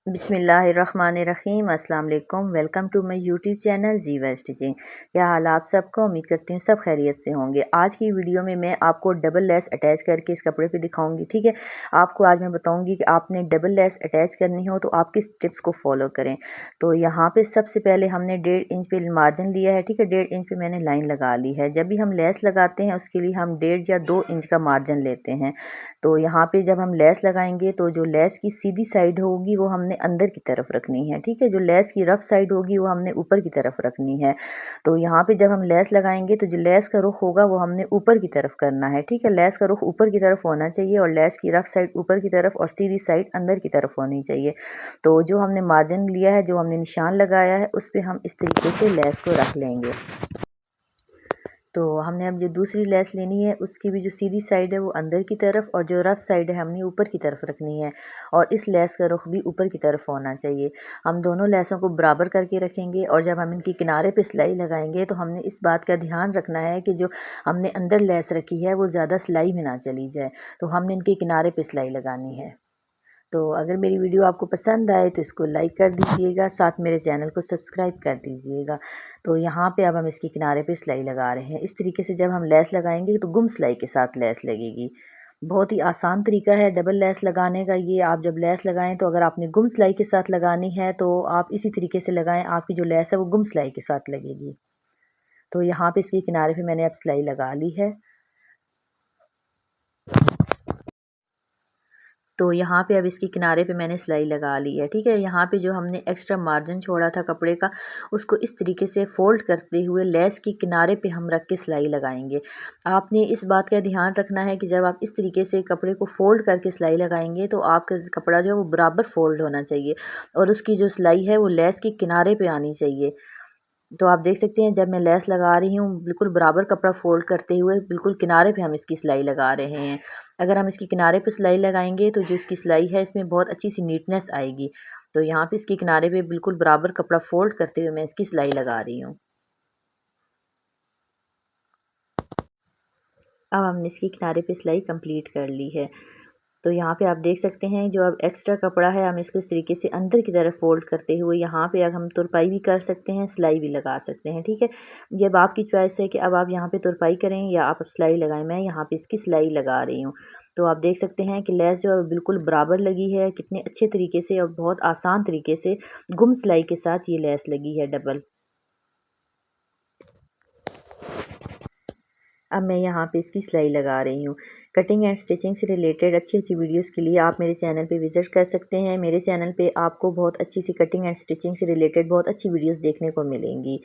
बिस्मिल्लाहिर्रहमानिर्रहीम अस्सलाम वालेकुम। Welcome to my YouTube channel Zeeva stitching. क्या हाल आप सबको, उम्मीद करती हूँ सब खैरियत से होंगे। आज की वीडियो में मैं आपको डबल लेस अटैच करके इस कपड़े पे दिखाऊंगी। ठीक है, आपको आज मैं बताऊंगी कि आपने डबल लेस अटैच करनी हो तो आप किस टिप्स को फॉलो करें। तो यहाँ पे सबसे पहले हमने 1.5 इंच पे मार्जिन लिया है। ठीक है, 1.5 इंच पे मैंने लाइन लगा ली है। जब भी हम लेस लगाते हैं उसके लिए हम 1.5 या 2 इंच का मार्जिन लेते हैं। तो यहाँ पे जब हम लेस लगाएंगे तो जो लेस की सीधी साइड होगी वो हमने अंदर की तरफ रखनी है। ठीक है, जो लेस की रफ साइड होगी वो हमने ऊपर की तरफ रखनी है। तो यहाँ पे जब हम लेस लगाएंगे तो जो लेस का रुख होगा वो हमने ऊपर की तरफ करना है। ठीक है, लेस का रुख ऊपर की तरफ होना चाहिए और लेस की रफ साइड ऊपर की तरफ और सीधी साइड अंदर की तरफ होनी चाहिए। तो जो हमने मार्जिन लिया है, जो हमने निशान लगाया है, उस पर हम इस तरीके से लेस को रख लेंगे। तो हमने अब जो दूसरी लेस लेनी है उसकी भी जो सीधी साइड है वो अंदर की तरफ और जो रफ साइड है हमने ऊपर की तरफ रखनी है और इस लेस का रुख भी ऊपर की तरफ होना चाहिए। हम दोनों लेसों को बराबर करके रखेंगे और जब हम इनकी किनारे पे सिलाई लगाएंगे तो हमने इस बात का ध्यान रखना है कि जो हमने अंदर लेस रखी है वो ज़्यादा सिलाई में ना चली जाए। तो हमने इनके किनारे पे सिलाई लगानी है। तो अगर मेरी वीडियो आपको पसंद आए तो इसको लाइक कर दीजिएगा, साथ मेरे चैनल को सब्सक्राइब कर दीजिएगा। तो यहाँ पे अब हम इसके किनारे पे सिलाई लगा रहे हैं। इस तरीके से जब हम लेस लगाएंगे तो गुम सिलाई के साथ लेस लगेगी। बहुत ही आसान तरीका है डबल लेस लगाने का ये। आप जब लेस लगाएं तो अगर आपने गुम सिलाई के साथ लगानी है तो आप इसी तरीके से लगाएं, आपकी जो लेस है वो गुम सिलाई के साथ लगेगी। तो यहाँ पे इसके किनारे पे मैंने अब सिलाई लगा ली है। तो यहाँ पे अब इसके किनारे पे मैंने सिलाई लगा ली है। ठीक है, यहाँ पे जो हमने एक्स्ट्रा मार्जिन छोड़ा था कपड़े का उसको इस तरीके से फोल्ड करते हुए लेस के किनारे पे हम रख के सिलाई लगाएंगे। आपने इस बात का ध्यान रखना है कि जब आप इस तरीके से कपड़े को फोल्ड करके सिलाई लगाएंगे तो आपका कपड़ा जो है वो बराबर फोल्ड होना चाहिए और उसकी जो सिलाई है वो लेस के किनारे पे आनी चाहिए। तो आप देख सकते हैं जब मैं लेस लगा रही हूँ बिल्कुल बराबर कपड़ा फोल्ड करते हुए बिल्कुल किनारे पे हम इसकी सिलाई लगा रहे हैं। अगर हम इसकी किनारे पे सिलाई लगाएंगे तो जो इसकी सिलाई है इसमें बहुत अच्छी सी नीटनेस आएगी। तो यहाँ पे इसके किनारे पे बिल्कुल बराबर कपड़ा फोल्ड करते हुए मैं इसकी सिलाई लगा रही हूँ। अब हमने इसके किनारे पे सिलाई कंप्लीट कर ली है। तो यहाँ पे आप देख सकते हैं जो अब एक्स्ट्रा कपड़ा है हम इसको इस तरीके से अंदर की तरफ फोल्ड करते हुए यहाँ पे अब हम तुरपाई भी कर सकते हैं, सिलाई भी लगा सकते हैं। ठीक है, ये अब आपकी चॉइस है कि अब आप यहाँ पे तुरपाई करें या आप सिलाई लगाएं। मैं यहाँ पे इसकी सिलाई लगा रही हूँ। तो आप देख सकते हैं कि लेस जो है बिल्कुल बराबर लगी है, कितने अच्छे तरीके से और बहुत आसान तरीके से गुम सिलाई के साथ ये लेस लगी है डबल। अब मैं यहाँ पे इसकी सिलाई लगा रही हूँ। कटिंग एंड स्टिचिंग से रिलेटेड अच्छी अच्छी वीडियोस के लिए आप मेरे चैनल पे विज़िट कर सकते हैं। मेरे चैनल पे आपको बहुत अच्छी सी कटिंग एंड स्टिचिंग से रिलेटेड बहुत अच्छी वीडियोस देखने को मिलेंगी।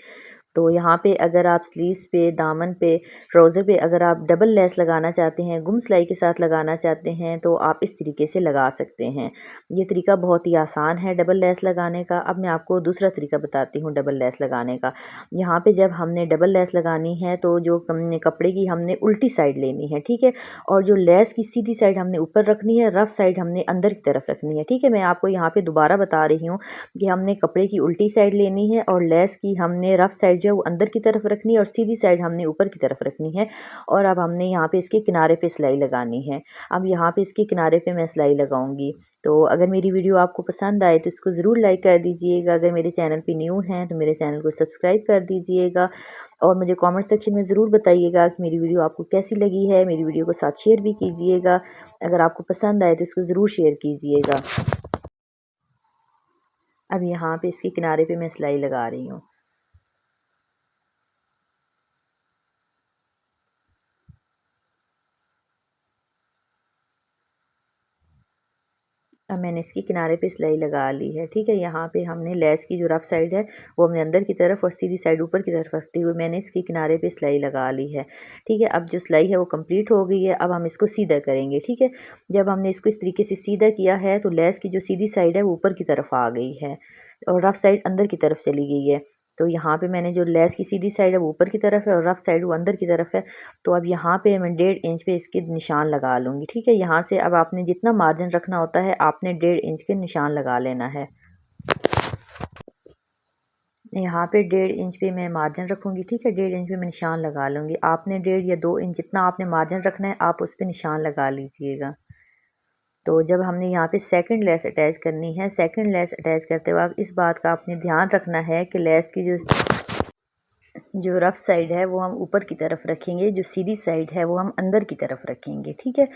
तो यहाँ पे अगर आप स्लीव्स पे, दामन पे, ट्राउज़र पे अगर आप डबल लेस लगाना चाहते हैं, गुम सिलाई के साथ लगाना चाहते हैं तो आप इस तरीके से लगा सकते हैं। ये तरीका बहुत ही आसान है डबल लेस लगाने का। अब मैं आपको दूसरा तरीका बताती हूँ डबल लेस लगाने का। यहाँ पे जब हमने डबल लेस लगानी है तो जो हमने कपड़े की हमने उल्टी साइड लेनी है। ठीक है, और जो लेस की सीधी साइड हमने ऊपर रखनी है, रफ साइड हमने अंदर की तरफ रखनी है। ठीक है, मैं आपको यहाँ पे दोबारा बता रही हूँ कि हमने कपड़े की उल्टी साइड लेनी है और लेस की हमने रफ साइड जो है वो अंदर की तरफ रखनी है और सीधी साइड हमने ऊपर की तरफ रखनी है। और अब हमने यहाँ पे इसके किनारे पे सिलाई लगानी है। अब यहाँ पे इसके किनारे पे मैं सिलाई लगाऊंगी। तो अगर मेरी वीडियो आपको पसंद आए तो इसको ज़रूर लाइक कर दीजिएगा। अगर मेरे चैनल पे न्यू हैं तो मेरे चैनल को सब्सक्राइब कर दीजिएगा और मुझे कमेंट सेक्शन में ज़रूर बताइएगा कि मेरी वीडियो आपको कैसी लगी है। मेरी वीडियो को साथ शेयर भी कीजिएगा। अगर आपको पसंद आए तो इसको ज़रूर शेयर कीजिएगा। अब यहाँ पे इसके किनारे पे मैं सिलाई लगा रही हूँ। अब मैंने इसकी किनारे पे सिलाई लगा ली है। ठीक है, यहाँ पे हमने लेस की जो रफ साइड है वो हमने अंदर की तरफ और सीधी साइड ऊपर की तरफ रखते हुए मैंने इसकी किनारे पे सिलाई लगा ली है। ठीक है, अब जो सिलाई है वो कंप्लीट हो गई है। अब हम इसको सीधा करेंगे। ठीक है, जब हमने इसको इस तरीके से सीधा किया है तो लेस की जो सीधी साइड है वो ऊपर की तरफ आ गई है और रफ साइड अंदर की तरफ चली गई है। तो यहाँ पे मैंने जो लेस की सीधी साइड है वो ऊपर की तरफ है और रफ साइड वो अंदर की तरफ है। तो अब यहाँ पे मैं 1.5 इंच पे इसके निशान लगा लूँगी। ठीक है, यहाँ से अब आपने जितना मार्जिन रखना होता है आपने 1.5 इंच के निशान लगा लेना है। यहाँ पे 1.5 इंच पे मैं मार्जिन रखूँगी। ठीक है, 1.5 इंच पे मैं निशान लगा लूँगी। आपने 1.5 या 2 इंच जितना आपने मार्जिन रखना है आप उस पर निशान लगा लीजिएगा। तो जब हमने यहाँ पे सेकंड लेस अटैच करनी है, सेकंड लेस अटैच करते वक्त इस बात का आपने ध्यान रखना है कि लेस की जो रफ़ साइड है वो हम ऊपर की तरफ रखेंगे, जो सीधी साइड है वो हम अंदर की तरफ रखेंगे। ठीक है,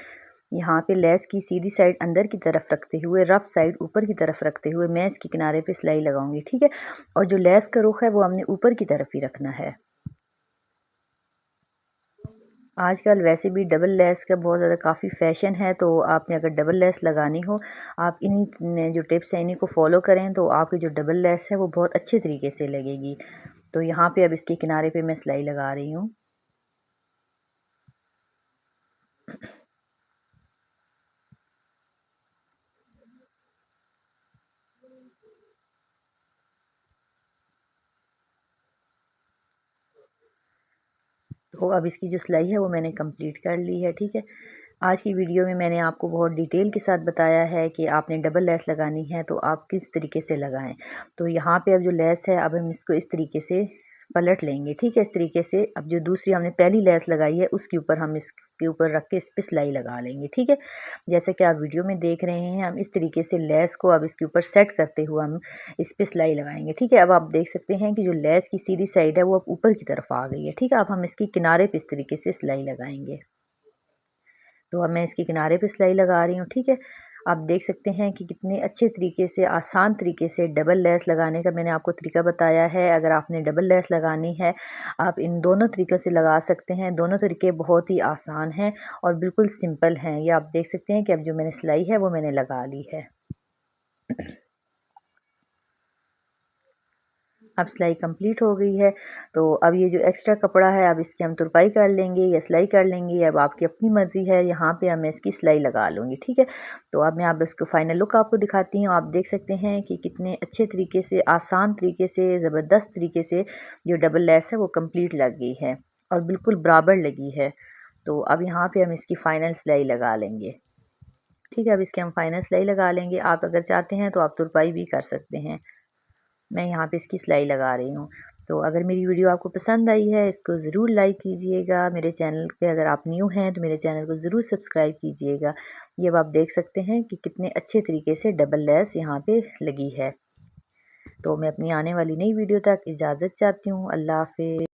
यहाँ पे लेस की सीधी साइड अंदर की तरफ रखते हुए, रफ़ साइड ऊपर की तरफ रखते हुए मैं इसके किनारे पे सिलाई लगाऊंगी। ठीक है, और जो लेस का रुख है वो हमने ऊपर की तरफ ही रखना है। आजकल वैसे भी डबल लेस का बहुत ज़्यादा काफ़ी फ़ैशन है, तो आपने अगर डबल लेस लगानी हो, आप इन्हीं जो टिप्स हैं इन्हीं को फॉलो करें तो आपकी जो डबल लेस है वो बहुत अच्छे तरीके से लगेगी। तो यहाँ पे अब इसके किनारे पे मैं सिलाई लगा रही हूँ। तो अब इसकी जो सिलाई है वो मैंने कंप्लीट कर ली है। ठीक है, आज की वीडियो में मैंने आपको बहुत डिटेल के साथ बताया है कि आपने डबल लेस लगानी है तो आप किस तरीके से लगाएं। तो यहाँ पे अब जो लेस है अब हम इसको इस तरीके से पलट लेंगे। ठीक है, इस तरीके से अब जो दूसरी हमने पहली लेस लगाई है उसके ऊपर हम इसके ऊपर रख के इस पर सिलाई लगा लेंगे। ठीक है, जैसे कि आप वीडियो में देख रहे हैं हम इस तरीके से लेस को अब इसके ऊपर सेट करते हुए हम इस पर सिलाई लगाएंगे। ठीक है, अब आप देख सकते हैं कि जो लेस की सीधी साइड है वो अब ऊपर की तरफ आ गई है। ठीक है, अब हम इसकी किनारे पे इस तरीके से सिलाई लगाएंगे। तो अब मैं इसके किनारे पे सिलाई लगा रही हूँ। ठीक है, आप देख सकते हैं कि कितने अच्छे तरीके से, आसान तरीके से डबल लेस लगाने का मैंने आपको तरीका बताया है। अगर आपने डबल लेस लगानी है, आप इन दोनों तरीक़ों से लगा सकते हैं। दोनों तरीके बहुत ही आसान हैं और बिल्कुल सिंपल हैं। ये आप देख सकते हैं कि अब जो मैंने सिलाई है वो मैंने लगा ली है। अब सिलाई कंप्लीट हो गई है, तो अब ये जो एक्स्ट्रा कपड़ा है अब इसकी हम तुरपाई कर लेंगे या सिलाई कर लेंगे, अब आपकी अपनी मर्ज़ी है। यहाँ पे अब मैं इसकी सिलाई लगा लूँगी। ठीक है, तो अब मैं इसको फाइनल लुक आपको दिखाती हूँ। आप देख सकते हैं कि कितने अच्छे तरीके से, आसान तरीके से, ज़बरदस्त तरीके से जो डबल लेस है वो कंप्लीट लग गई है और बिल्कुल बराबर लगी है। तो अब यहाँ पे हम इसकी फ़ाइनल सिलाई लगा लेंगे। ठीक है, अब इसकी हम फ़ाइनल सिलाई लगा लेंगे। आप अगर चाहते हैं तो आप तुरपाई भी कर सकते हैं। मैं यहाँ पे इसकी सिलाई लगा रही हूँ। तो अगर मेरी वीडियो आपको पसंद आई है, इसको ज़रूर लाइक कीजिएगा। मेरे चैनल पे अगर आप न्यू हैं तो मेरे चैनल को ज़रूर सब्सक्राइब कीजिएगा। ये अब आप देख सकते हैं कि कितने अच्छे तरीके से डबल लेस यहाँ पे लगी है। तो मैं अपनी आने वाली नई वीडियो तक इजाज़त चाहती हूँ। अल्लाह हाफ़िज़।